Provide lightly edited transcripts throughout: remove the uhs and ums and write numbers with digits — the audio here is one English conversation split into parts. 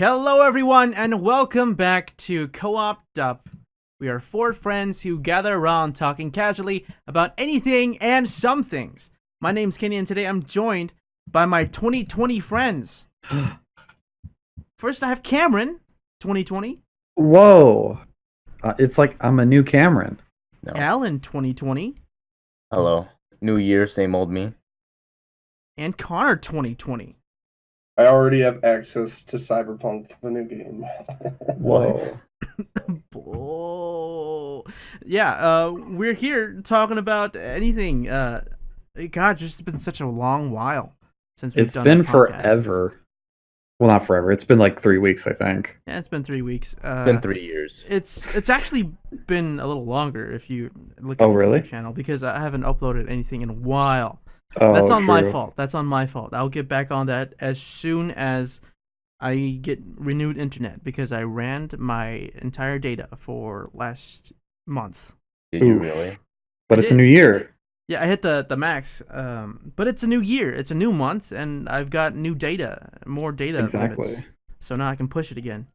Hello, everyone, and welcome back to CO-OPed Up. We are four friends who gather around talking casually about anything and some things. My name's Kenny, and today I'm joined by my 2020 friends. First, I have Cameron, 2020. Whoa. It's like I'm a new Cameron. No. Alan, 2020. Hello. New year, same old me. And Connor, 2020. I already have access to Cyberpunk, the new game. Whoa. Oh. Yeah, we're here talking about anything. God, just been such a long while since we've done been a podcast. forever. Well, not forever. It's been like 3 weeks, I think. Yeah, it's been 3 weeks. It's been 3 years. It's actually been a little longer if you look at the really? YouTube channel, because I haven't uploaded anything in a while. Oh, That's on my true. fault. That's on my fault. I'll get back on that as soon as I get renewed internet, because I ran my entire data for last month. Did you Oof. really? But I it's a did. new year. Yeah, I hit the max. But it's a new year. It's a new month, and I've got new data, more data Exactly. limits. So now I can push it again.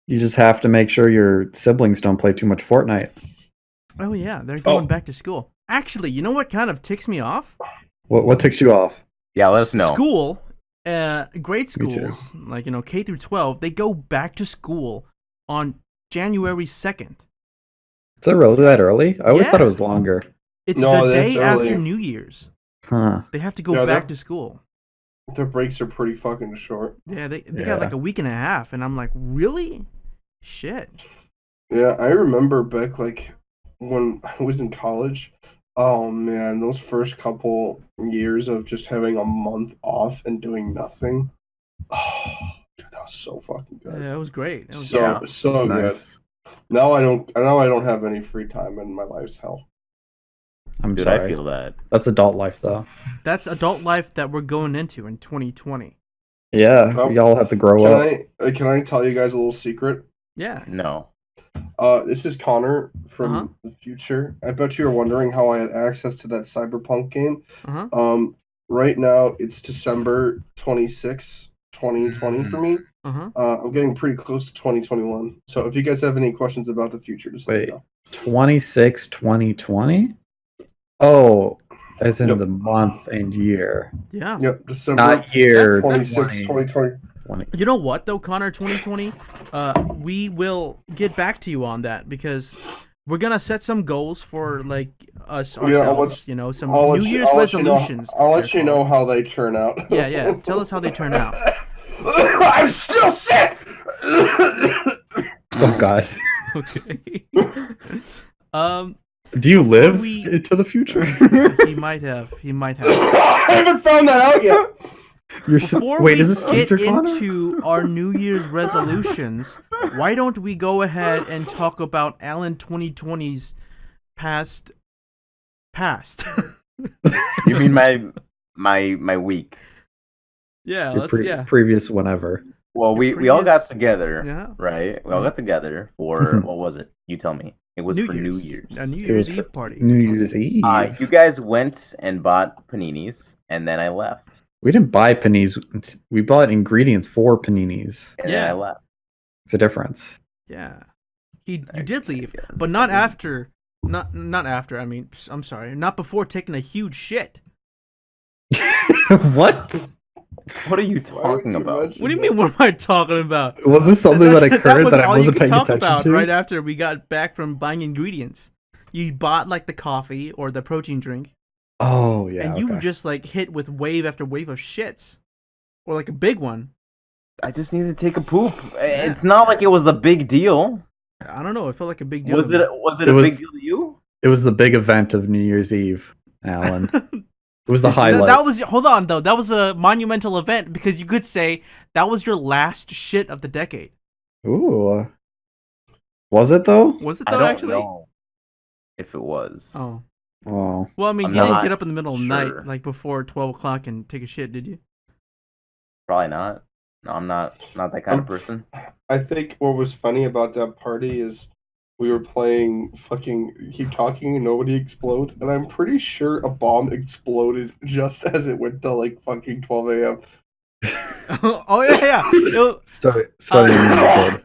You just have to make sure your siblings don't play too much Fortnite. Oh yeah, they're going back to school. Actually, you know what kind of ticks me off? What ticks you off? Yeah, let us know. School, grade Me too. schools, like, K through 12, they go back to school on January 2nd. Is that really that early? I always Yeah. thought it was longer. It's No, the that's day after early. New Year's. Huh. They have to go Yeah, back they're- to school. Their breaks are pretty fucking short. Yeah, they Yeah. got like a week and a half, and I'm like, really? Shit. Yeah, I remember back when I was in college. Oh man, those first couple years of just having a month off and doing nothing. Oh, dude, that was so fucking good. Yeah, it was great. It was So Yeah. so good. Nice. Now I don't have any free time, and my life's hell. I'm Dude, sorry. I feel that. That's adult life, though. That's adult life that we're going into in 2020. Yeah, Oh, we all have to grow Can up. can I tell you guys a little secret? Yeah. No. This is Connor from Uh-huh. the future. I bet you're wondering how I had access to that Cyberpunk game. Uh-huh. Right now it's December 26th, 2020 for me. Uh-huh. I'm getting pretty close to 2021. So if you guys have any questions about the future, just let me Wait. know. 26, 2020? Oh, as in Yep. the month and year. Yeah. Yep, December Not year. 26th, 20. 2020. You know what, though, Connor, 2020? We will get back to you on that, because we're going to set some goals for, like, us Yeah, I'll ourselves, some I'll New let you- Year's I'll let you know- resolutions. I'll let they're you know called. how they turn out. Yeah. Tell us how they turn out. I'm still sick. Oh, God. Okay. Do you live we- into the future? He might have. I haven't found that out yet. Before Wait, we is this get future, Connor? into our New Year's resolutions, why don't we go ahead and talk about Alan 2020's past? You mean my week? Yeah, Your previous whenever. Well, Your we all got previous- together, Yeah. right? We all got together for what was it? You tell me. It was for New Year's. A New It was Year's for Eve party. New Year's Eve. You guys went and bought paninis, and then I left. We didn't buy paninis. We bought ingredients for paninis. And Yeah. then I left. It's a difference. Yeah, you did leave, but not after. Not after. I mean, I'm sorry, not before taking a huge shit. What? What are you Why would talking you about? mention What do you that? mean? What am I talking about? Was this something that occurred was that I all you wasn't could paying talk attention about to? right after we got back from buying ingredients. You bought like the coffee or the protein drink, Oh, yeah. and you were okay. just like hit with wave after wave of shits, or like a big one. I just needed to take a poop. It's not like it was a big deal. I don't know. It felt like a big deal. Was to it? me. Was it It a was- big deal to you? It was the big event of New Year's Eve, Alan. It was the highlight. That was hold on though. That was a monumental event, because you could say that was your last shit of the decade. Ooh. Was it, though? Was it I though? don't Actually. know if it was. Oh. Oh. Well, I mean, I'm you didn't not get up in the middle of the sure. night, like before 12 o'clock, and take a shit, did you? Probably not. No, I'm not that kind of person. I think what was funny about that party is we were playing fucking Keep Talking and Nobody Explodes, and I'm pretty sure a bomb exploded just as it went to like fucking 12 a.m. Oh yeah. Starting in the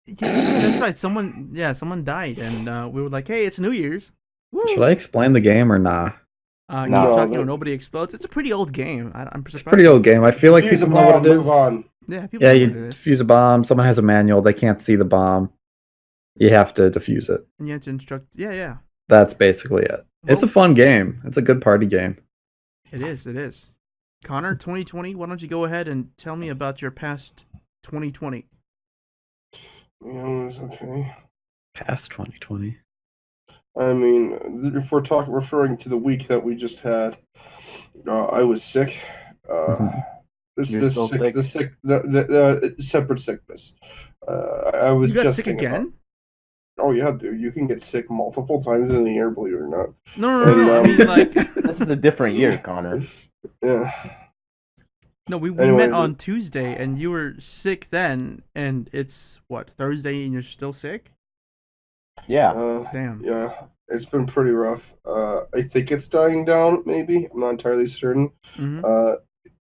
Yeah, that's right. Someone died, and we were like, "Hey, it's New Year's." Woo. Should I explain the game or nah? Keep No, talking or nobody explodes. It's a pretty old game. I'm surprised. It's a pretty old game. I feel like Defuse a people know what bomb, it is. move on. Yeah, people Yeah, know you what it is. defuse a bomb. Someone has a manual. They can't see the bomb. You have to defuse it. And you have to instruct. Yeah. That's basically it. It's a fun game. It's a good party game. It is. Connor, 2020. Why don't you go ahead and tell me about your past 2020? Yeah, it was okay. Past 2020. I mean, if we're referring to the week that we just had, I was sick. You're still sick? The separate sickness. I was You got just sick thinking again? Oh yeah, dude, you can get sick multiple times in a year, believe it or not. No. And, I mean, like, This is a different year, Connor. Yeah. no, we Anyways, met on Tuesday, and you were sick then, and it's what, Thursday, and you're still sick? Yeah. Damn. Yeah, it's been pretty rough. I think it's dying down. Maybe I'm not entirely certain. Mm-hmm.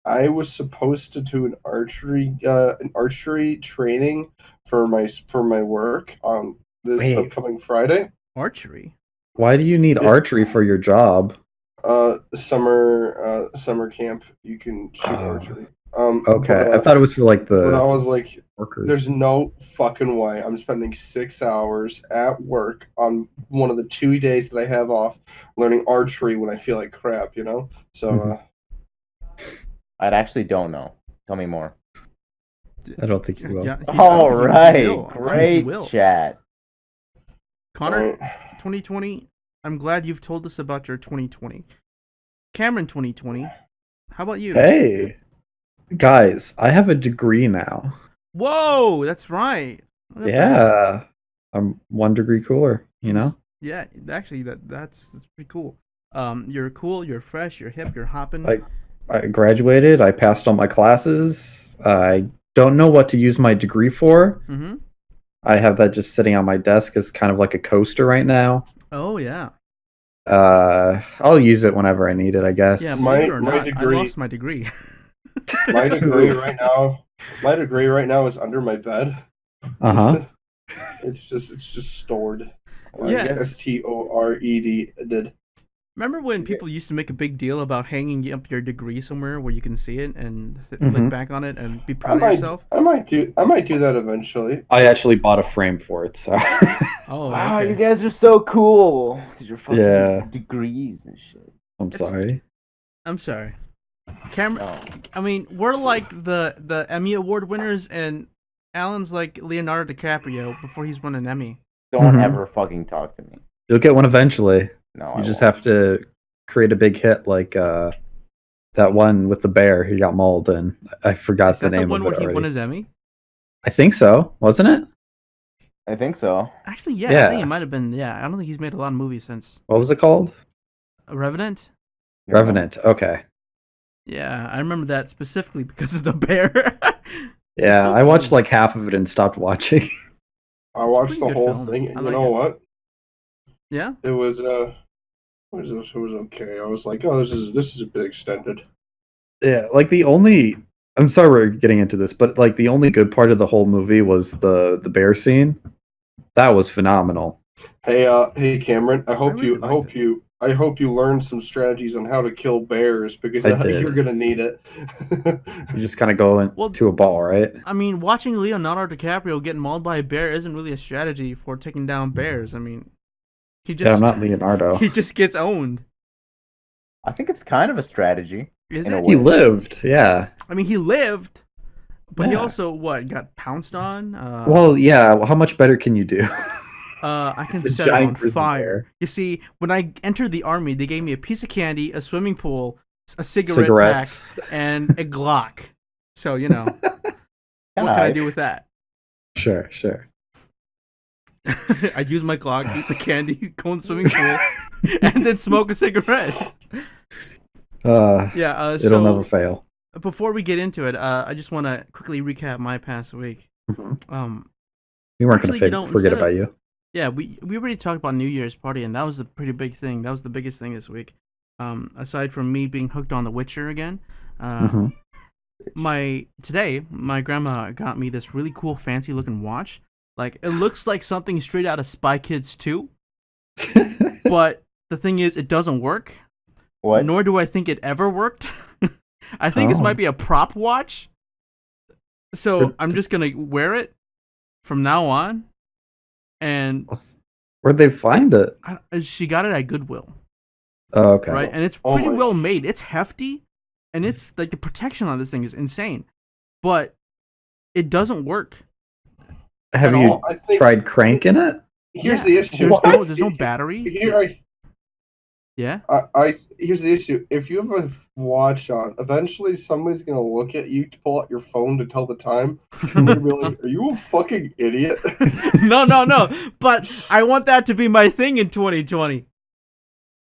I was supposed to do an archery training for my work on this upcoming Friday. Archery. Why do you need archery for your job? Summer camp. You can shoot archery. Okay, I thought it was for like the. But I was like, workers. there's no fucking way I'm spending 6 hours at work on one of the 2 days that I have off learning archery when I feel like crap, you know? So, I actually don't know. Tell me more. I don't think you will. Yeah, All right. I think he Great will. chat. Connor, 2020. I'm glad you've told us about your 2020. Cameron, 2020. How about you? Hey, guys, I have a degree now. Whoa, that's right. Look at that. Yeah, I'm 1 degree cooler. You know. Yeah, actually, that's pretty cool. You're cool. You're fresh. You're hip. You're hopping. I graduated. I passed all my classes. I don't know what to use my degree for. Mm-hmm. I have that just sitting on my desk as kind of like a coaster right now. Oh yeah. I'll use it whenever I need it, I guess. Yeah, My believe it or not, degree- I lost my degree. my degree right now is under my bed. Uh-huh. It's just stored. Yeah. STORED did. Remember when people used to make a big deal about hanging up your degree somewhere where you can see it and Mhm. look back on it and be proud of yourself? I might do that eventually. I actually bought a frame for it, so Oh, Wow, okay. you guys are so cool. Your fucking Yeah. degrees and shit. I'm sorry. I'm sorry. Cameron, Oh. I mean, we're like the Emmy Award winners, and Alan's like Leonardo DiCaprio before he's won an Emmy. Don't Mhm. ever fucking talk to me. You'll get one eventually. No, You just have to create a big hit like that one with the bear who got mauled, and I forgot Is the that name the one of it where he won already. his Emmy? I think so, wasn't it? I think so. Actually, yeah, I Yeah. think it might have been. Yeah, I don't think he's made a lot of movies since What was it called? Revenant. Revenant. Okay. Yeah, I remember that specifically because of the bear. Yeah, so I watched funny. like half of it and stopped watching. I It's a watched pretty the good whole film. thing, I and like you know it. what? Yeah. It was it was okay. I was like, oh, this is a bit extended. Yeah, like the only I'm sorry we're getting into this, but like the only good part of the whole movie was the bear scene. That was phenomenal. Hey Cameron, I hope really liked I hope you learned some strategies on how to kill bears because I did. you're gonna need it. You just kind of go into a ball, right? I mean, watching Leonardo DiCaprio get mauled by a bear isn't really a strategy for taking down bears. I mean, he just Yeah, I'm not Leonardo. he just gets owned. I think it's kind of a strategy. Is In a it? way. He lived, yeah. I mean, he lived, but he Yeah. also got pounced on. Well, yeah. Well, how much better can you do? I can it's a set it giant on grizzly fire. bear. You see, when I entered the army, they gave me a piece of candy, a swimming pool, a cigarette Cigarettes. pack, and a Glock. So what can I do with that? Sure. I'd use my Glock, eat the candy, go in the swimming pool, and then smoke a cigarette. Yeah. It'll So never fail. before we get into it, I just want to quickly recap my past week. Mhm. We weren't actually, going to forget instead about of- you. Yeah, we already talked about New Year's party, and that was the pretty big thing. That was the biggest thing this week. Aside from me being hooked on The Witcher again, Mhm. Today my grandma got me this really cool fancy looking watch. Like it looks like something straight out of Spy Kids 2, but the thing is it doesn't work. What? Nor do I think it ever worked. I think this might be a prop watch. So I'm just gonna wear it from now on. And where'd they find it? she got it at Goodwill. Oh, okay. Right, and it's pretty well made. It's hefty, and it's like the protection on this thing is insane, but it doesn't work. Have you tried cranking it? Here's the issue. There's no battery. Yeah. Here's the issue. If you have a watch on, eventually somebody's gonna look at you to pull out your phone to tell the time. And you'll be like, "Are you a fucking idiot?" No. But I want that to be my thing in 2020.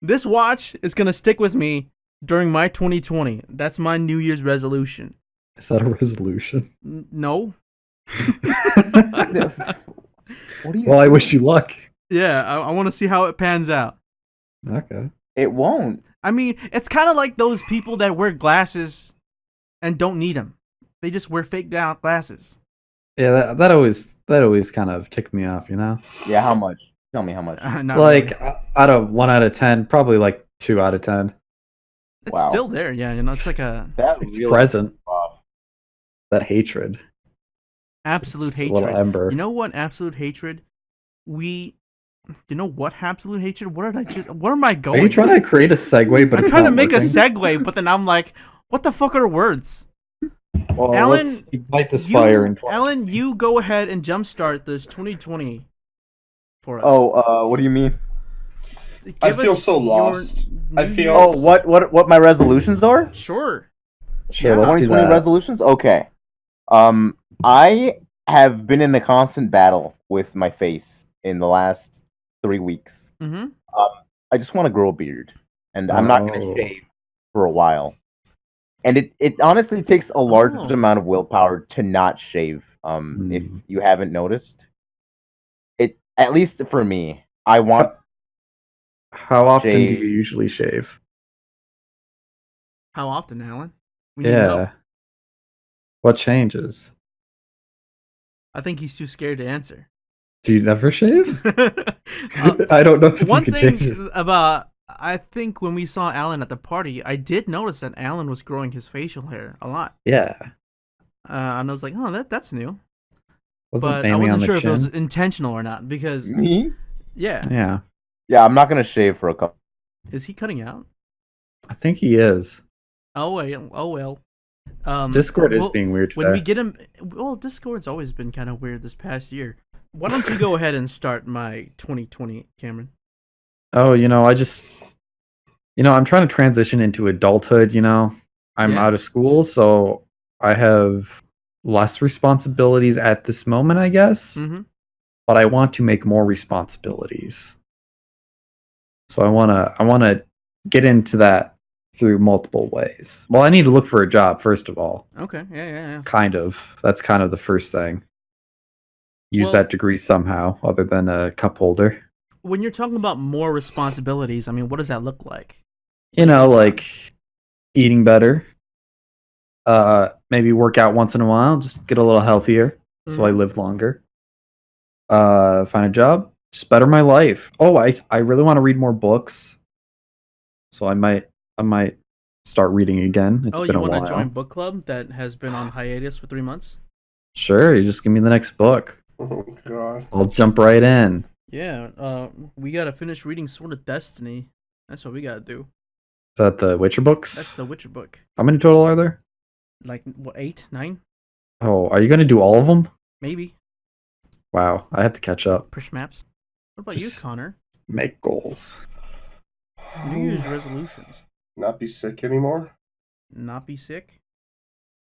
This watch is gonna stick with me during my 2020. That's my New Year's resolution. Is that a resolution? No. Well, I wish you luck. Yeah, I want to see how it pans out. Okay. It won't. I mean, it's kind of like those people that wear glasses and don't need them. They just wear fake glasses. Yeah, that always kind of ticked me off, you know? Yeah, how much? Tell me how much. Like, really. Out of 1 out of 10, probably like 2 out of 10. It's still there, yeah. You know, it's like it's really present. Wow. That hatred. Absolute hatred. A little ember. You know what? Absolute hatred. You know what? Absolute hatred. Where am I going? Are you trying to create a segue? But I'm trying to make a segue, but then I'm like, what the fuck are words? Well, Alan, let's ignite this fire. Alan, you go ahead and jumpstart this 2020 for us. Oh, what do you mean? I feel so lost. I feel. Oh, what my resolutions are? Sure. Yeah, 2020 resolutions. Okay. I have been in a constant battle with my face in the last 3 weeks. Mm-hmm. I just want to grow a beard, and I'm not going to shave for a while. And it honestly takes a large amount of willpower to not shave. If you haven't noticed, at least for me, I want. How often do you usually shave? How often, Alan? Yeah. What changes? I think he's too scared to answer. Do you never shave? I don't know if one you thing can change it. About I think when we saw Alan at the party, I did notice that Alan was growing his facial hair a lot. Yeah. And I was like, oh, that's new. But I wasn't sure if it was intentional or not because me. Yeah. Yeah, I'm not gonna shave for a couple. Is he cutting out? I think he is. Oh well. Discord is being weird today. When we get him, Discord's always been kind of weird this past year. Why don't you go ahead and start my 2020, Cameron? Oh, I'm trying to transition into adulthood. I'm out of school, so I have less responsibilities at this moment, I guess. Mm-hmm. But I want to make more responsibilities. So I wanna get into that through multiple ways. Well, I need to look for a job first of all. Okay, yeah. Kind of. That's kind of the first thing. Use that degree somehow, other than a cup holder. When you're talking about more responsibilities, I mean, what does that look like? Like eating better. Maybe work out once in a while. Just get a little healthier, so I live longer. Find a job. Just better my life. Oh, I really want to read more books. So I might start reading again. It's been a while. You want to join book club that has been on hiatus for 3 months? Sure, you just give me the next book. Oh god. I'll jump right in. Yeah, we gotta finish reading Sword of Destiny. That's what we gotta do. Is that the Witcher books? That's the Witcher book. How many total are there? Like, 8, 9? Oh, are you gonna do all of them? Maybe. Wow, I had to catch up. Push maps. What about you, Connor? Make goals. New Year's resolutions. Not be sick anymore. Not be sick.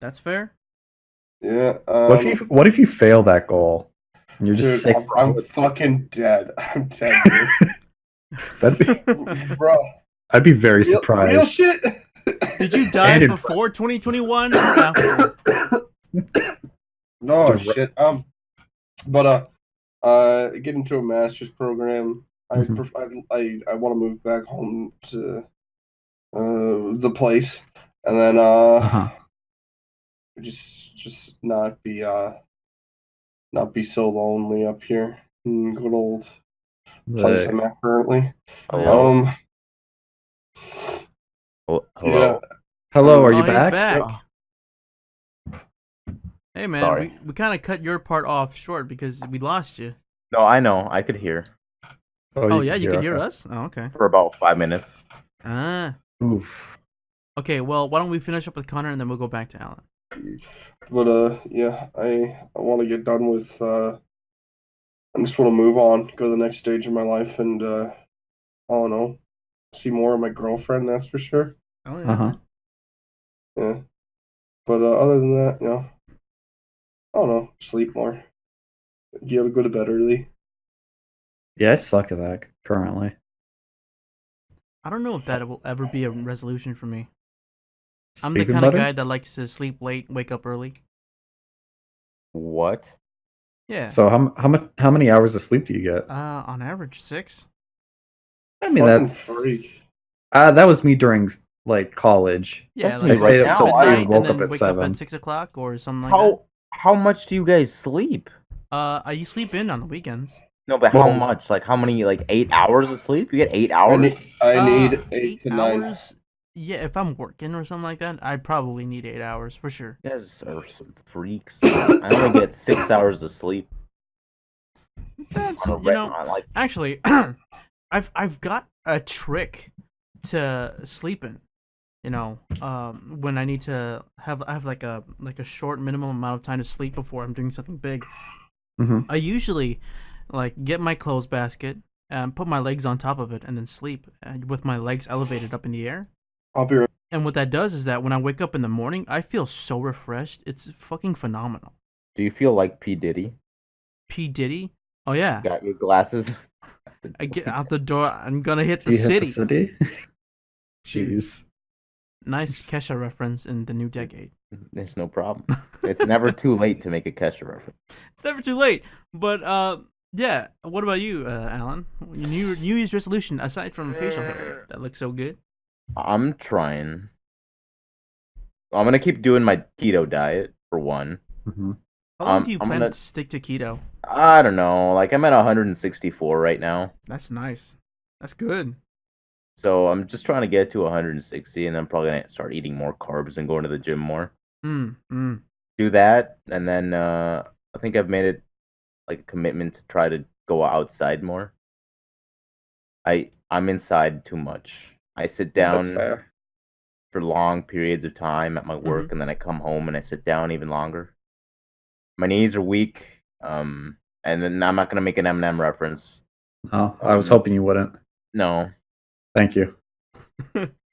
That's fair. Yeah. What if you fail that goal? And you're just sick. I'm fucking dead. I'm dead. That'd be, bro. I'd be very surprised. Real shit. Did you die before 2021 or after? No shit. But get into a master's program. I want to move back home to the place, and then just not be so lonely up here in good old place I'm at currently. Hello. Um, Hello. yeah. Hello, are you He's back? back. Hey man, Sorry. we kind of cut your part off short because we lost you. No, I know. I could hear Oh yeah, you could hear okay. us? Oh, okay. for about 5 minutes. Ah. Oof. Okay, well, why don't we finish up with Connor and then we'll go back to Alan. But yeah, I want to get done with. I just want to move on, go to the next stage of my life, and I don't know, see more of my girlfriend. That's for sure. Oh yeah. Uh-huh. Yeah. But other than that, I don't know, sleep more. Do you ever go to bed early? Yeah, I suck at that currently. I don't know if that will ever be a resolution for me. I'm the Sleeping kind of better? guy that likes to sleep late, wake up early. What? Yeah. So how many hours of sleep do you get? On average 6. I mean, Fucking that's freak. that was me during like college. Yeah, That's like me I stayed right up sleep till now. at 2, night and woke up then at wake up 7. at 6 o'clock or something like that. How much do you guys sleep? I sleep in on the weekends. No, but how Well- much? Like how many? Like 8 hours of sleep? You get 8 hours? I need 8 8 to 9. hours. Yeah, if I'm working or something like that, I probably need 8 hours for sure. You guys are some freaks. I only get 6 hours of sleep. That's On a like actually, I've got a trick to sleeping. When I need to have like a short minimum amount of time to sleep before I'm doing something big. Mhm. I usually like get my clothes basket and put my legs on top of it and then sleep with my legs elevated up in the air. I'll be right. And what that does is that when I wake up in the morning, I feel so refreshed. It's fucking phenomenal. Do you feel like P. Diddy? P. Diddy? Oh yeah. Got your glasses? I get out the door. I'm gonna hit Do the you hit city. the city? Jeez. Nice Kesha reference in the new decade. There's no problem. It's never too late to make a Kesha reference. It's never too late. But yeah. What about you, Alan? New Year's resolution aside from facial hair that looks so good. I'm trying. I'm gonna keep doing my keto diet for one. Mhm. How long do you I'm plan gonna- to stick to keto? I don't know. Like I'm at 164 right now, That's nice. That's good. so I'm just trying to get to 160, and then I'm probably gonna start eating more carbs and going to the gym more. Do that, and then I think I've made it like a commitment to try to go outside more. I'm inside too much. I sit That's down fair. for long periods of time at my work, and then I come home and I sit down even longer. My knees are weak. And then I'm not gonna make an Eminem reference. Oh, I was hoping you wouldn't. No, Thank you.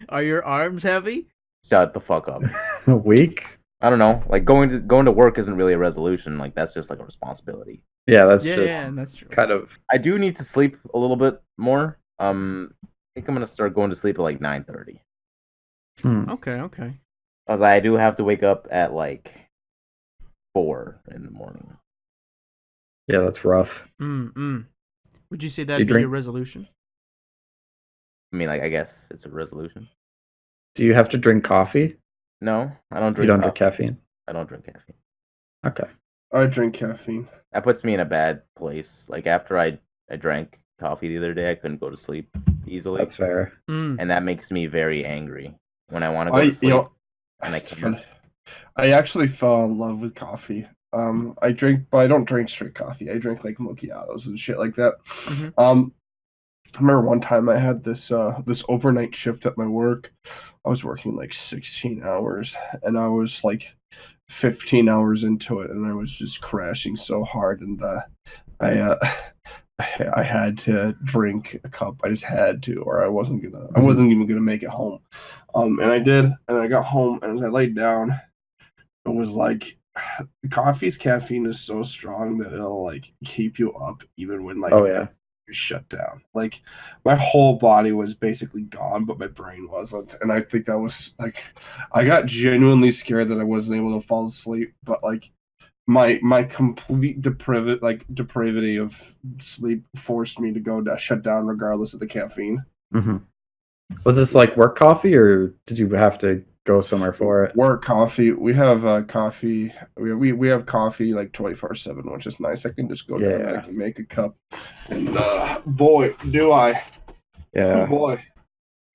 Are your arms heavy? shut the fuck up. A week? I don't know. Like going to work isn't really a resolution. Like that's just like a responsibility. Yeah, that's Yeah, just that's true. kind of. I do need to sleep a little bit more. I think I'm gonna start going to sleep at like 9:30. Okay. Cause I do have to wake up at like 4 in the morning. Yeah, that's rough. Would you say you that'd be drink- your resolution? I mean, like I guess it's a resolution. Do you have to drink coffee? No, I don't drink. You don't drink coffee. caffeine? I don't drink caffeine. Okay. I drink caffeine. That puts me in a bad place. Like after I drank coffee the other day, I couldn't go to sleep easily. That's fair. And that makes me very angry when I want to go to sleep and I it's can't. funny. I actually fell in love with coffee. I drink, but I don't drink straight coffee. I drink like macchiatos and shit like that. I remember one time I had this overnight shift at my work. I was working like 16 hours, and I was like 15 hours into it, and I was just crashing so hard, and I had to drink a cup. I just had to, or I wasn't even gonna make it home. And I did, and I got home, and as I laid down, it was like coffee's caffeine is so strong that it'll like keep you up even when like Oh yeah. you're shut down. Like my whole body was basically gone, but my brain wasn't. And I think that was like I got genuinely scared that I wasn't able to fall asleep, but like my complete depravity of sleep forced me to go to shut down regardless of the caffeine. Mm-hmm. Was this like work coffee, or did you have to go somewhere for it? Work coffee. We have coffee. We have coffee like 24/7, which is nice. I can just go down and I can make a cup. And boy, do I! Yeah. Boy,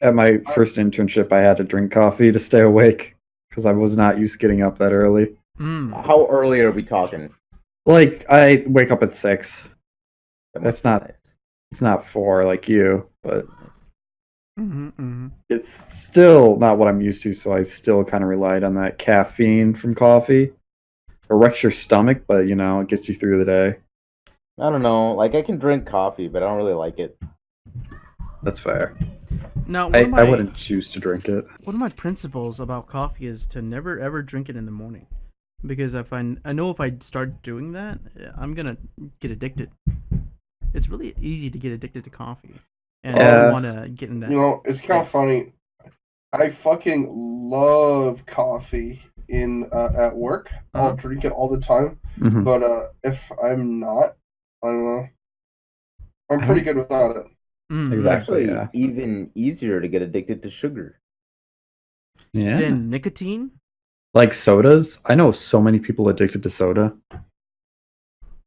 At my first internship, I had to drink coffee to stay awake because I was not used to getting up that early. How early are we talking? Like I wake up at 6. That That's must be not- nice. It's not 4 like you, but Nice. it's still not what I'm used to. So I still kind of relied on that caffeine from coffee. It wrecks your stomach, but it gets you through the day. I don't know. Like I can drink coffee, but I don't really like it. That's fair. Now, I wouldn't choose to drink it. one of my principles about coffee is to never ever drink it in the morning, because I know if I start doing that, I'm gonna get addicted. It's really easy to get addicted to coffee, and I Yeah. don't want to get in that. it's kind of funny. I fucking love coffee at work. I'll drink it all the time. Mhm. But if I'm not, I don't know. I'm pretty good without it. Mm. Exactly. Actually, Yeah. even easier to get addicted to sugar. Yeah. Then nicotine. Like sodas. I know so many people addicted to soda.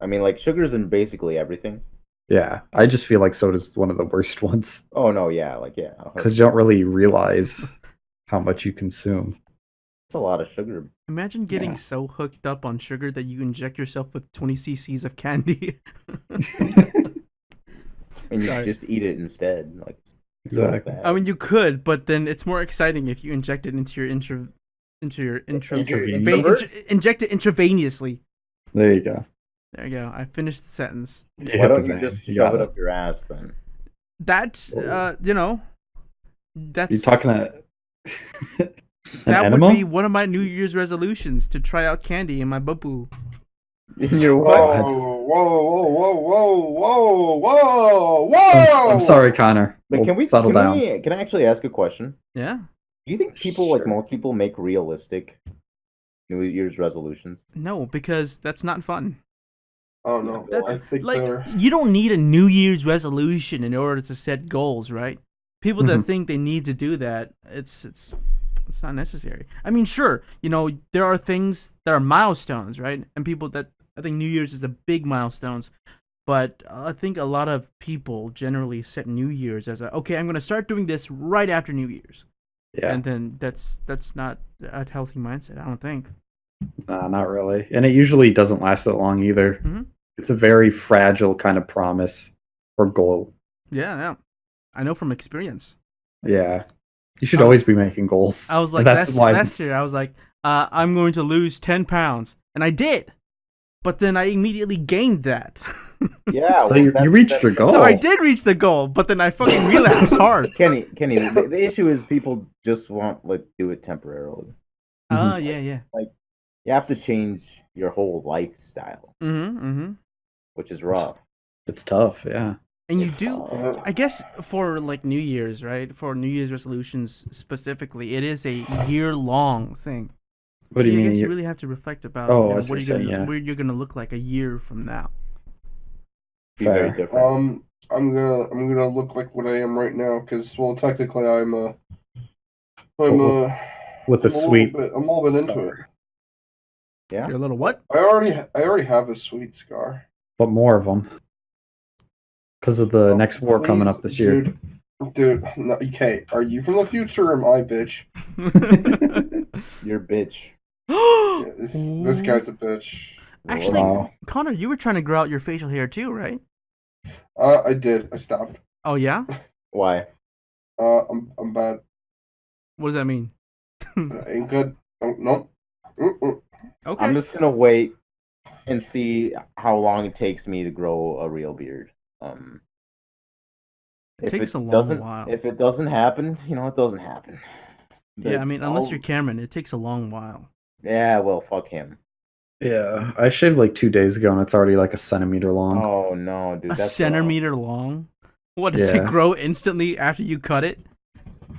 I mean, like sugar's in basically everything. Yeah. I just feel like soda's one of the worst ones Oh no, yeah, like yeah, because you don't really realize how much you consume. it's a lot of sugar. Imagine getting Yeah. so hooked up on sugar that you inject yourself with 20 cc's of candy. And you Sorry. just eat it instead. Like it's Exactly. bad. I mean, you could, but then it's more exciting if you inject it into your Intravenous? inject it intravenously. There you go. There you go. I finished the sentence. You Why hit the don't you vein. just You shove got it up your ass then? That's that's You talking to an that enema? would be one of my New Year's resolutions, to try out candy in my boo. In your Whoa, what? whoa, whoa, whoa, whoa, whoa! I'm sorry, Connor. But We'll can we settle down? can I actually ask a question? Yeah. Do you think people like Sure. most people make realistic New Year's resolutions? No, because that's not fun. Oh no, That's I think like, they're. you don't need a New Year's resolution in order to set goals, right? People that Mhm. think they need to do that, it's not necessary. I mean, sure, there are things that are milestones, right? And people that I think New Year's is the big milestones, but I think a lot of people generally set New Year's as okay, I'm gonna start doing this right after New Year's, Yeah. and then that's not a healthy mindset, I don't think. Not really. And it usually doesn't last that long either. Mhm. It's a very fragile kind of promise or goal. Yeah. I know from experience. Yeah. You should I was- always be making goals. I was And like, that's why last year, I was like, I'm going to lose 10 pounds. And I did. But then I immediately gained that. Yeah. So you reached your goal. So I did reach the goal, but then I fucking relapsed hard. Kenny, the issue is people just want like do it temporarily. Oh, yeah. You have to change your whole lifestyle, Mm-hmm. which is rough. It's tough, yeah. And you It's do, tough. I guess for like New Year's, right? For New Year's resolutions specifically, it is a year-long thing. What do you I mean? guess you really have to reflect about Oh, I what see are what you you're gonna, saying, yeah. where you're gonna look like a year from now. Be very Fair. different. I'm gonna look like what I am right now because technically I'm a With a sweet I'm a little bit into it. scar. Yeah. You're a little what? I already have a sweet scar. But more of them. Because of the Oh, next war coming please, up this year. Dude, no, okay. Are you from the future or am I, bitch? You're a bitch. Yeah, this guy's a bitch. Actually, Wow. Connor, you were trying to grow out your facial hair too, right? I did. I stopped. Oh yeah. Why? I'm bad. What does that mean? Ain't good. Oh, no. Mm-mm. Okay. I'm just gonna wait and see how long it takes me to grow a real beard. It takes a long doesn't, while. If it doesn't happen, it doesn't happen. Yeah, I mean, unless I'll- you're Cameron, it takes a long while. Yeah, well, fuck him. Yeah. I shaved like 2 days ago and it's already like a centimeter long. Oh no, dude. A that's centimeter long? What, does Yeah. it grow instantly after you cut it?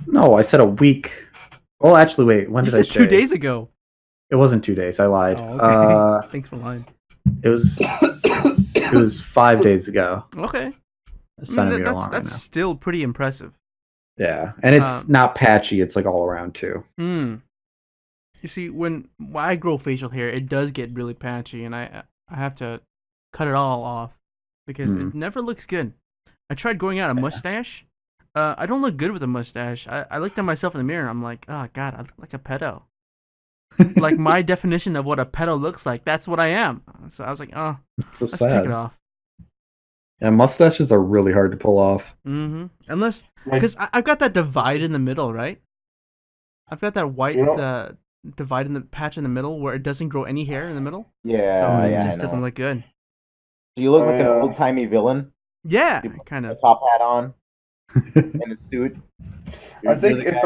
No, I said a week. Well, actually, wait. When You did I said 2 shave? days ago. It wasn't 2 days. I lied. Oh, okay. Thanks for lying. It was 5 days ago. Okay. A I mean, centimeter that's long right that's still pretty impressive. Yeah, and it's not patchy. It's like all around too. You see, when I grow facial hair, it does get really patchy, and I have to cut it all off because it never looks good. I tried growing out a mustache. I don't look good with a mustache. I looked at myself in the mirror, and I'm like, oh god, I look like a pedo. Like my definition of what a pedo looks like, that's what I am. So I was like, oh, so let's sad. take it off. Yeah, mustaches are really hard to pull off. Unless, because I've got that divide in the middle, right? I've got that white divide in the patch in the middle where it doesn't grow any hair in the middle. Yeah, so it just doesn't look good. Do you look like an old timey villain? Yeah, you put kind of. A top hat on and a suit. I think if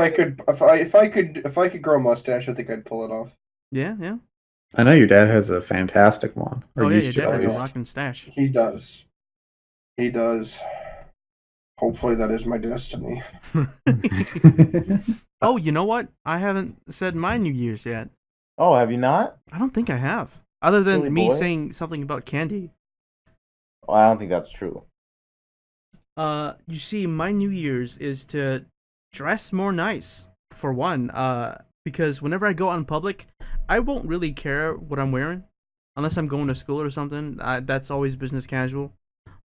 I could grow a mustache, I think I'd pull it off. Yeah. I know your dad has a fantastic one. Oh yeah, your dad has a rockin' stash. He does. Hopefully that is my destiny. Oh, you know what? I haven't said my New Year's yet. Oh, have you not? I don't think I have. Other than Really, me boy? saying something about candy. Well, I don't think that's true. You see, my New Year's is to dress more nice, for one. Because whenever I go out in public, I won't really care what I'm wearing. Unless I'm going to school or something. That's always business casual.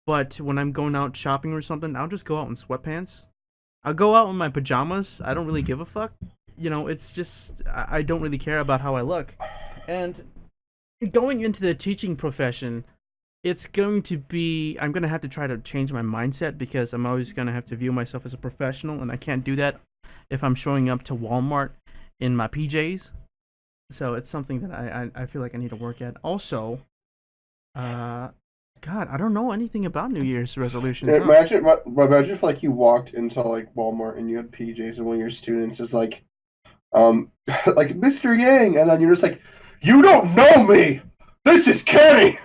But when I'm going out shopping or something, I'll just go out in sweatpants. I'll go out in my pajamas. I don't really give a fuck. You know, it's just, I don't really care about how I look. And going into the teaching profession, it's going to be, I'm going to have to try to change my mindset because I'm always going to have to view myself as a professional, and I can't do that if I'm showing up to Walmart in my PJs. So it's something that I feel like I need to work at. Also, God, I don't know anything about New Year's resolutions. Imagine if like you walked into like Walmart and you had PJs and one of your students is like like Mr. Yang, and then you're just like, you don't know me. This is Kenny.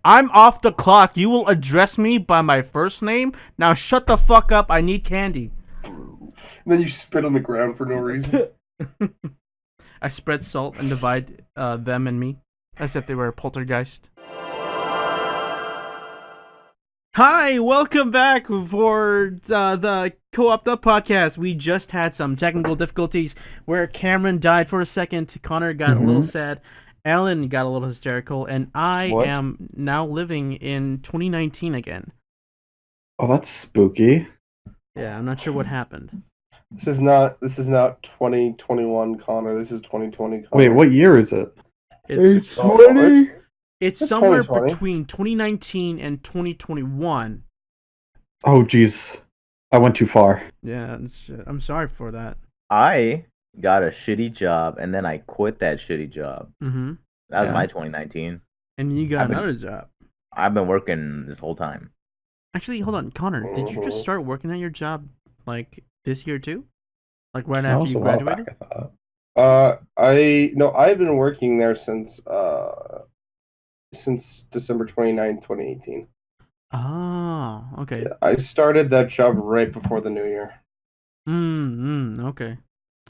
I'm off the clock. You will address me by my first name. Now shut the fuck up. I need candy. And then you spit on the ground for no reason. I spread salt and divide them and me as if they were a poltergeist. Hi, welcome back for the CO-OPed Up Podcast. We just had some technical difficulties where Cameron died for a second, Connor got a little sad, Alan got a little hysterical, and I am now living in 2019 again. Oh, that's spooky. Yeah, I'm not sure what happened. This is not 2021 Connor. This is 2020 Connor. Wait, what year is it? It's 20. It's somewhere between 2019 and 2021. Oh, jeez. I went too far. Yeah, I'm sorry for that. I got a shitty job, and then I quit that shitty job. Mm-hmm. That was my 2019. And you got another job. I've been working this whole time. Actually, hold on. Connor, did you just start working at your job, like, this year, too? Like, right after you graduated? Back, I thought. I've been working there since December 29th, 2018. Oh, okay. Yeah, I started that job right before the new year. Okay.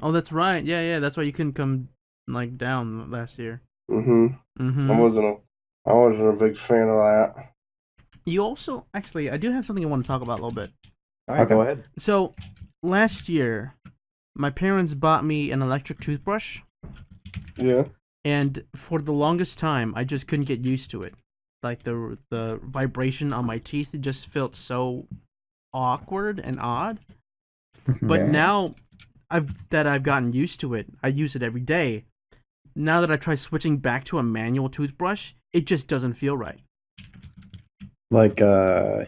Oh, that's right. Yeah, that's why you couldn't come, like, down last year. I wasn't a big fan of that. You also, actually, I do have something I want to talk about a little bit. All right, go ahead. So, last year, my parents bought me an electric toothbrush. Yeah. And for the longest time, I just couldn't get used to it. Like, the vibration on my teeth just felt so awkward and odd. But now I've gotten used to it, I use it every day. Now that I try switching back to a manual toothbrush, it just doesn't feel right. Like,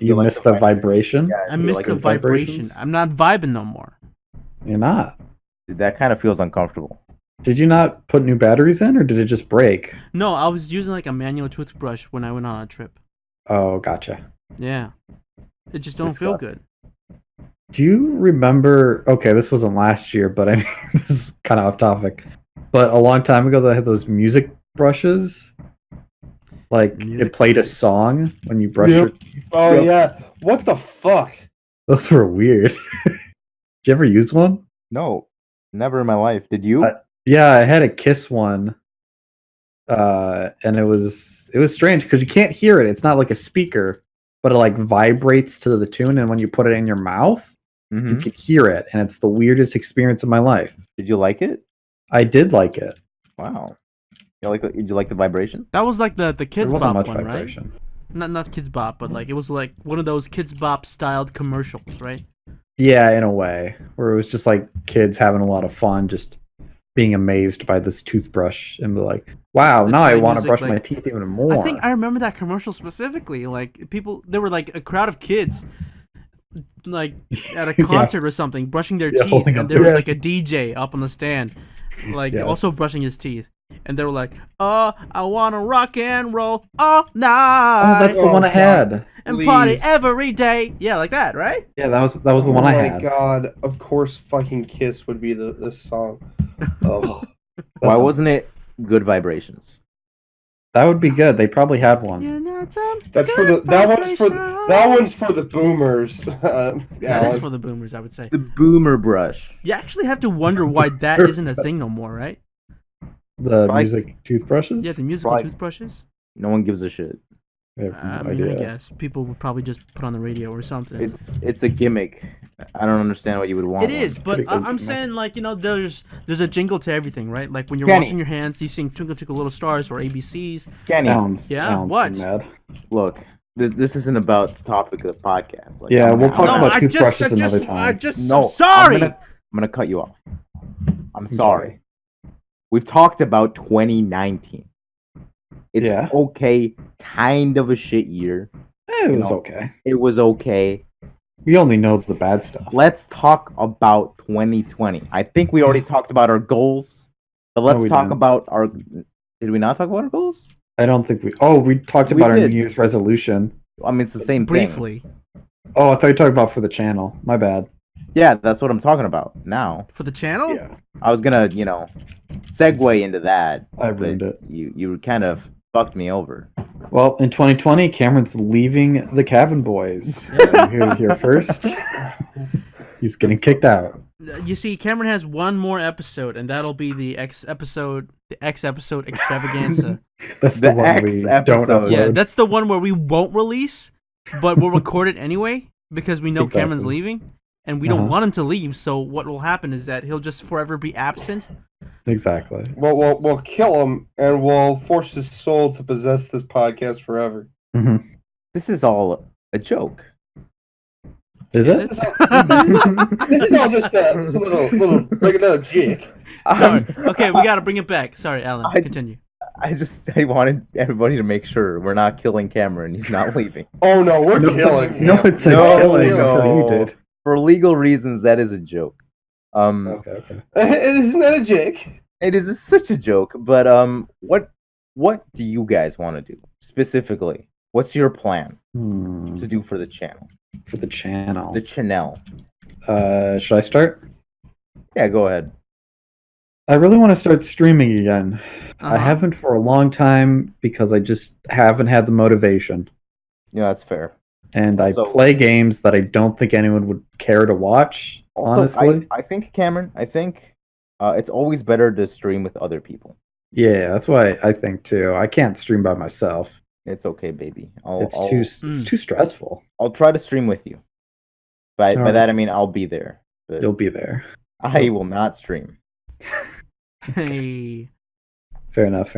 you missed the vibration? Yeah, I missed the vibration. I'm not vibing no more. You're not? That kind of feels uncomfortable. Did you not put new batteries in, or did it just break? No, I was using like a manual toothbrush when I went on a trip. Oh, gotcha. Yeah. It just don't feel good. Do you remember... Okay, this wasn't last year, but I mean, this is kind of off topic. But a long time ago, they had those music brushes. Like, it played a song when you brush your... Oh, yeah. What the fuck? Those were weird. Did you ever use one? No, never in my life. Did you? Yeah, I had a Kiss one. And it was strange because you can't hear it. It's not like a speaker, but it like vibrates to the tune, and when you put it in your mouth, You could hear it, and it's the weirdest experience of my life. Did you like it? I did like it. Wow. Did you like the vibration? That was like the There Kids wasn't Bop much one, vibration. right? Not Kids Bop, but like it was like one of those Kids Bop styled commercials, right? Yeah, in a way, where it was just like kids having a lot of fun, just being amazed by this toothbrush and be like, "Wow, The now I play want to music, brush like- my teeth even more." I think I remember that commercial specifically. Like there were like a crowd of kids, like at a Yeah. concert or something, brushing their Yeah, teeth, holding and up there was their- like a DJ up on the stand, like Yes. also brushing his teeth, and they were like, "Oh, I wanna rock and roll all night Oh, that's the Oh, one I God. had. and party please. every day." Yeah, like that, right? Yeah, that was the one I Oh my had. god! Of course, fucking Kiss would be the song. Oh, Why wasn't it good vibrations? That would be good. They probably had one. You know some that's for good the that one's for the vibrations. boomers. That is Alan. for the boomers, I would say. The boomer brush. You actually have to wonder why that isn't a thing no more, right? The Right. music toothbrushes. Yeah, the musical Right. toothbrushes. No one gives a shit. I have I no mean, I idea. guess people would probably just put on the radio or something. It's a gimmick. I don't understand why you would want It one. is, but Pretty I'm good saying like there's a jingle to everything, right? Like when you're Kenny. washing your hands, you sing "Twinkle Twinkle Little Stars" or ABCs. Kenny, Yeah, Alan's what? getting mad. look, this isn't about the topic of the podcast. Like, Yeah, we'll talk No, about I toothbrushes just, another I time. just, No, I'm sorry. I'm gonna cut you off. I'm sorry. sorry. We've talked about 2019. It's Yeah. okay, kind of a shit year. It was know. okay. It was okay. We only know the bad stuff. Let's talk about 2020. I think we already talked about our goals, but let's we talk didn't. about our. Did we not talk about our goals? I don't think we. Oh, we talked We about our did. New Year's resolution. I mean, it's the same thing. Briefly, Oh, I thought you were talking about for the channel. My bad. Yeah, that's what I'm talking about now. for the channel. Yeah, I was gonna, segue into that. I but ruined it. You kind of fucked me over. Well, in 2020, Cameron's leaving the Cabin Boys. You heard it here first. He's getting kicked out. You see, Cameron has one more episode, and that'll be the X episode extravaganza. That's The the one X we don't episode. upload. Yeah, that's the one where we won't release, but we'll record it anyway because we know Exactly. Cameron's leaving, and we don't Uh-huh. want him to leave. So what will happen is that he'll just forever be absent. Exactly. We'll kill him and we'll force his soul to possess this podcast forever. Mm-hmm. This is all a joke. Is Is it? This is all just a little like another jig. Sorry. Okay, we gotta bring it back. Sorry, Alan. I- Continue. I wanted everybody to make sure we're not killing Cameron. He's not leaving. Oh no, we're killing him. No, it's a No, killing no. until you did. For legal reasons, that is a joke. Okay. It is not a jig. It is such a joke. But what do you guys want to do specifically? What's your plan to do for the channel? For the channel. The channel. Should I start? Yeah, go ahead. I really want to start streaming again. I Uh-huh. haven't for a long time because I just haven't had the motivation. Yeah, that's fair. And I Also- play games that I don't think anyone would care to watch, Also, honestly. I think Cameron. I think it's always better to stream with other people. Yeah, that's what I think too. I can't stream by myself. It's okay, baby. It's too stressful. I'll try to stream with you. By Alright. that I mean I'll be there. But You'll be there. I will not stream. Hey. Fair enough.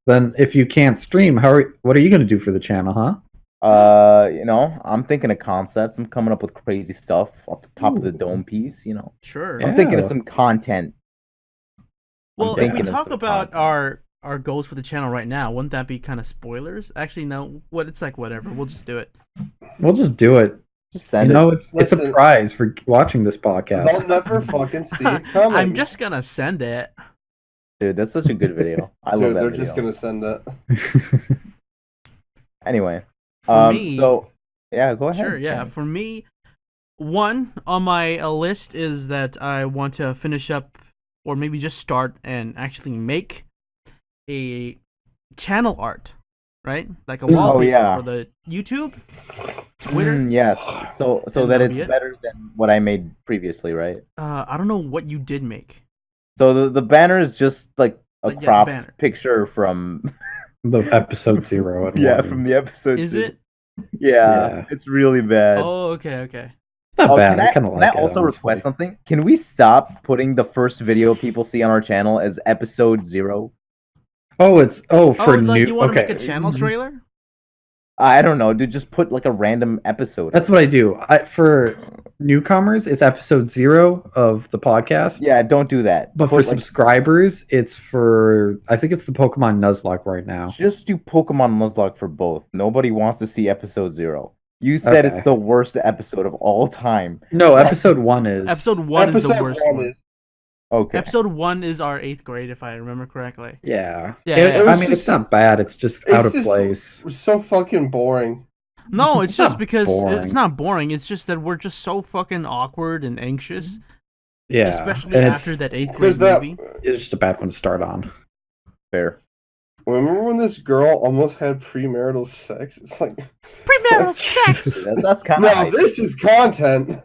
Then if you can't stream, what are you going to do for the channel, huh? I'm thinking of concepts. I'm coming up with crazy stuff off the top of the Ooh. dome piece. Sure. Yeah. I'm thinking of some content. Well, if we thinking of talk some about content. our goals for the channel right now, wouldn't that be kind of spoilers? Actually, no. It's like whatever. We'll just do it. We'll just do it. Just send You know, it. it's a Listen. prize for watching this They'll podcast. never fucking see it coming. I'm just gonna send it. Dude, that's such a good video. I love Dude, that they're video. just gonna send it. Anyway, For me, so yeah, go ahead. sure, yeah. Cameron. For me, one on my list is that I want to finish up, or maybe just start and actually make a channel art, right? Like a wallpaper yeah. for the YouTube, Twitter. Yes. So And that that'll it's be it? better than what I made previously, right? I don't know what you did make. So the banner is just like a Like, yeah, the cropped banner. picture from The episode 0 and 1. from the episode. Is 2. it? Yeah, Yeah. it's really bad. Oh, okay. It's not bad. I kind Can of I like it. also honestly. request something? Can we stop putting the first video people see on our channel as episode 0? Oh, for like new. you want to Okay, make a channel trailer? I don't know, dude. Just put like a random episode. that's what I do. For newcomers, it's episode 0 of the podcast. Yeah, don't do that. But Put, for like, subscribers, it's for I think it's the Pokemon Nuzlocke right now. just do Pokemon Nuzlocke for both. Nobody wants to see episode 0. You said Okay. it's the worst episode of all time. No, episode 1 is. Episode 1 is the Episode worst one one. is- Okay. Episode 1 is our 8th grade, if I remember correctly. Yeah. Yeah, It- yeah. It I was mean, just- it's not bad. It's just it's out of just- place. It's so fucking boring. No, it's It's just not because boring. it's not boring. It's just that we're just so fucking awkward and anxious, Yeah. especially and after it's, that 8th grade Because that movie. it's just a bad one to start on. Fair. remember when this girl almost had premarital sex? It's like Premarital sex. That's kind now of this is content.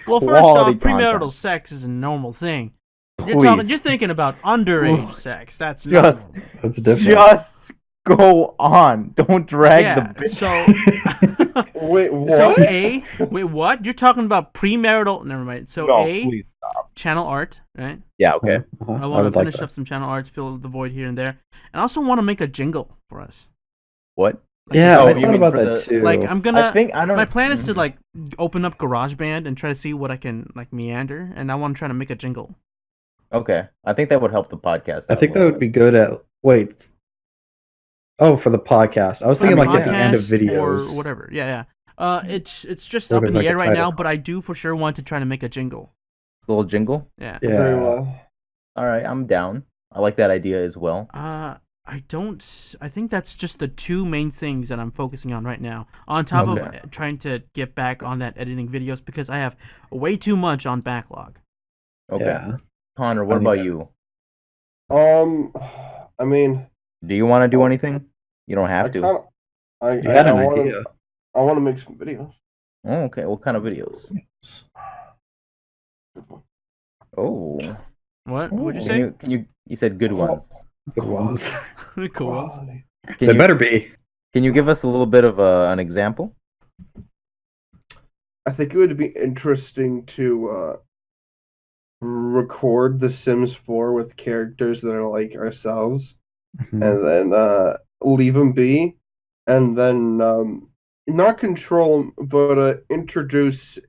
Well, first off, quality premarital content. sex is a normal thing. Please. You're thinking about underage sex. That's not just normal. That's different. just go on. Don't drag Yeah. the bitch. So, Wait, what? so wait, what? You're talking about premarital? Never mind. So No, A, please. channel art, right? Yeah, okay. Uh-huh. I want would to like finish that. up some channel art, fill the void here and there, and I also want to make a jingle for us. What? Yeah, Oh, I you thought mean about for that the- too. Like I'm gonna. I don't My plan is to Mhm. like open up GarageBand and try to see what I can like meander, and I want to try to make a jingle. Okay. I think that would help the podcast. I out think a that little would be good at. Wait. Oh, for the podcast. I was thinking like at the end of Podcast videos. or whatever. Yeah. It's just Where up in there's, the like, a air right now, title. but I do for sure want to try to make a jingle. little jingle. Yeah. Very Yeah. well. All right, I'm down. I like that idea as well. I think that's just the two main things that I'm focusing on right now. On top of Okay. trying to get back on that editing videos because I have way too much on backlog. Okay. Yeah. Connor, what I need about that. you? I mean, Do you want to do anything? You don't have to. You had an wanna, idea. I want to make some videos. Oh, okay. What kind of videos? Oh. What? What'd you Can say? you said good ones. Good ones. Cool ones. Quality. Can They you, better be. can you give us a little bit of an example? I think it would be interesting to record The Sims 4 with characters that are like ourselves, Mhm. and then leave them be, and then not control them, but introduce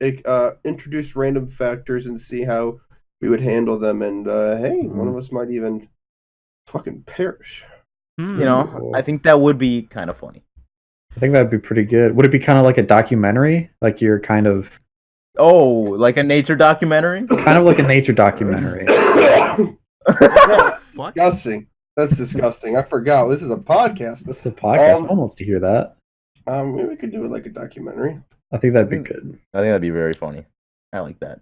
random factors and see how we would handle them. And hey, one of us might even fucking perish. Hmm. You know, Cool. I think that would be kind of funny. I think that'd be pretty good. Would it be kind of like a documentary? Like you're kind of Oh, like a nature documentary? like a nature documentary. Fuck. Disgusting. That's disgusting. I forgot. This is a podcast. This is a podcast. Um, No one wants to hear that. Maybe we could do it like a documentary. I think that'd be good. I think that'd be very funny. I like that.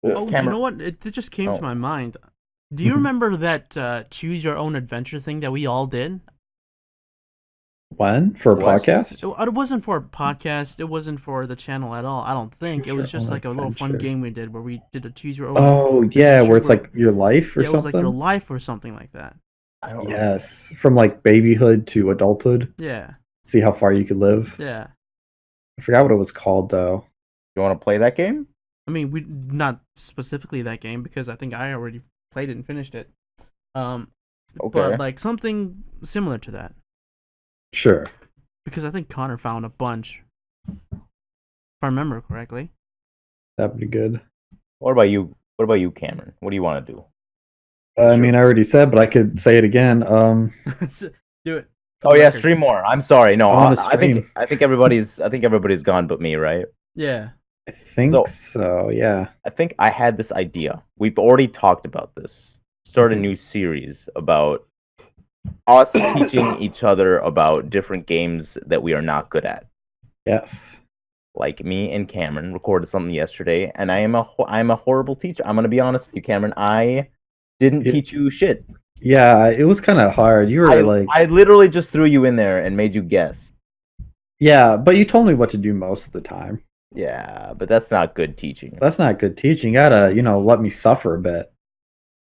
Oh, Camera- you know what? It just came to Oh. my mind. Do you remember that choose your own adventure thing that we all did? When? For a Yes. podcast? It wasn't for a podcast. It wasn't for the channel at all. I don't think. Choose It was your just own like a little fun adventure. game we did where we did a choose your own. Oh, yeah, where it's Sure. like your life or yeah, it was something? like your life or something like that. I don't know. Yes. From like babyhood to adulthood. Yeah, See how far you could live. yeah. I forgot what it was called though. You want to play that game? I mean, we not specifically that game because I think I already played it and finished it. Okay. But like something similar to that Sure. because I think Connor found a bunch. If I remember correctly. That'd be good. What about you? What about you, Cameron? What do you want to do? I mean, I already said, but I could say it again. Do it. for Oh the yeah, record. stream more. I'm sorry. No, I wanna I think stream. I think everybody's gone but me, right? Yeah. I think So- so, yeah. I think I had this idea. We've already talked about this. Start a new series about us teaching each other about different games that we are not good at. Yes. Like me and Cameron recorded something yesterday, and I'm a horrible teacher. I'm gonna be honest with you, Cameron. I didn't Yeah. teach you shit. Yeah, it was kind of hard. You were I literally just threw you in there and made you guess. yeah, but you told me what to do most of the time. Yeah, but that's not good teaching. That's not good teaching. You gotta, let me suffer a bit.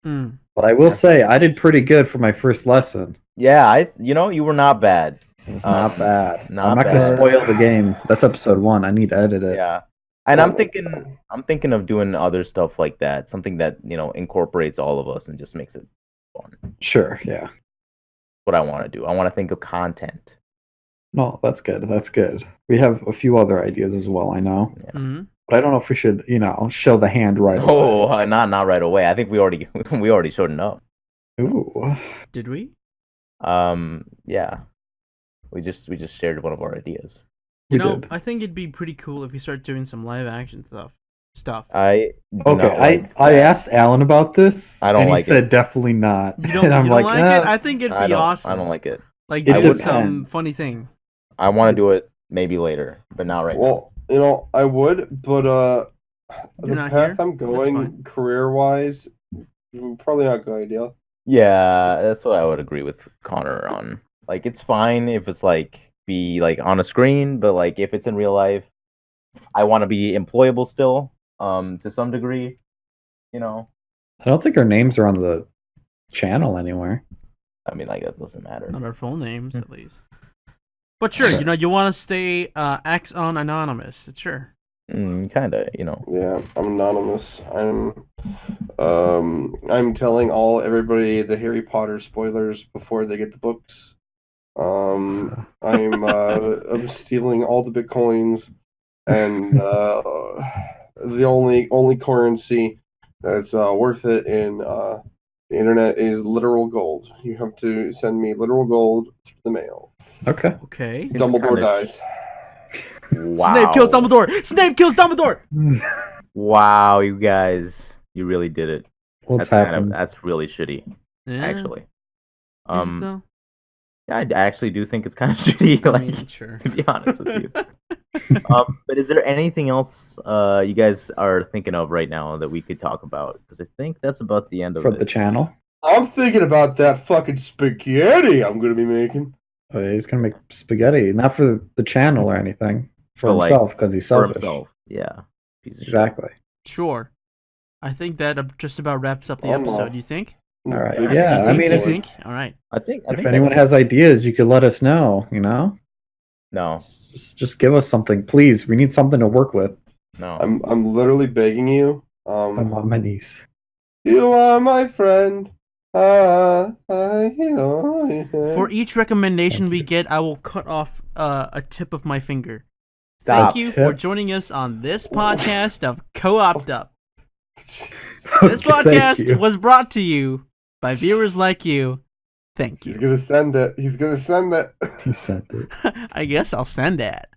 Mm. But I will say, I did pretty good for my first lesson. Yeah, you were not bad. It's not bad. not I'm not gonna bad. spoil the game. That's episode 1. I need to edit it. Yeah, And I'm thinking of doing other stuff like that, something that incorporates all of us and just makes it fun. Sure, yeah. What I want to do. I want to think of content. No, that's good. That's good. We have a few other ideas as well, I know. Yeah. Mm-hmm. But I don't know if we should, show the hand right away. Oh, not right away. I think we already showed enough. Ooh. Did we? Yeah. We just shared one of our ideas. We You know, did. I think it'd be pretty cool if we start doing some live action stuff. I do Okay, not like I that. asked Alan about this. I don't and he like said it. definitely not. You don't, and I'm you don't like, like it? I think it'd be awesome. I don't like it. Like It doing some depends. funny thing. I want to do it maybe later, but not right now. Well, I would, but You're the not path here? I'm That's going fine. career-wise, probably not a good idea. Yeah, that's what I would agree with Connor on. Like, it's fine if it's be on a screen, but if it's in real life, I want to be employable still, to some degree. I don't think our names are on the channel anywhere. I mean, that doesn't matter. Not our full names, at least. But sure, you want to stay X on anonymous. Sure. Kind of, Yeah, I'm anonymous. I'm telling everybody the Harry Potter spoilers before they get the books. I'm stealing all the bitcoins, and the only currency that's worth it in the internet is literal gold. You have to send me literal gold through the mail. Okay. Okay. Seems Dumbledore kinda dies. Wow. Snape kills Dumbledore! Snape kills Dumbledore! Wow, you guys, you really did it. What's That's happened? that's really shitty, Yeah. actually. Is it though? I actually do think it's kind of shitty, I mean, sure. to be honest with you. But is there anything else you guys are thinking of right now that we could talk about? Because I think that's about the end of For it. the channel? I'm thinking about that fucking spaghetti I'm gonna be making. Oh, yeah, he's gonna make spaghetti, not for the channel or anything, for But, himself because he's For selfish. himself, yeah. Piece of shit. Exactly. Sure. I think that just about wraps up the Oh, no. episode. You think? All right. Big Yeah, Do you I think? mean, Do you if- think? All right. I think If anyone has ideas, you could let us know. no, Just give us something, please. We need something to work with. no. I'm literally begging you. I'm on my knees. You are my friend. For For each recommendation Thank we you. get, I will cut off a tip of my finger. Stop. Thank you for Tip. joining us on this podcast of Co-OPed Up. This Okay, thank podcast you. was brought to you by viewers like you. Thank He's you. gonna send it. He's gonna send it. He sent it. I guess I'll send that.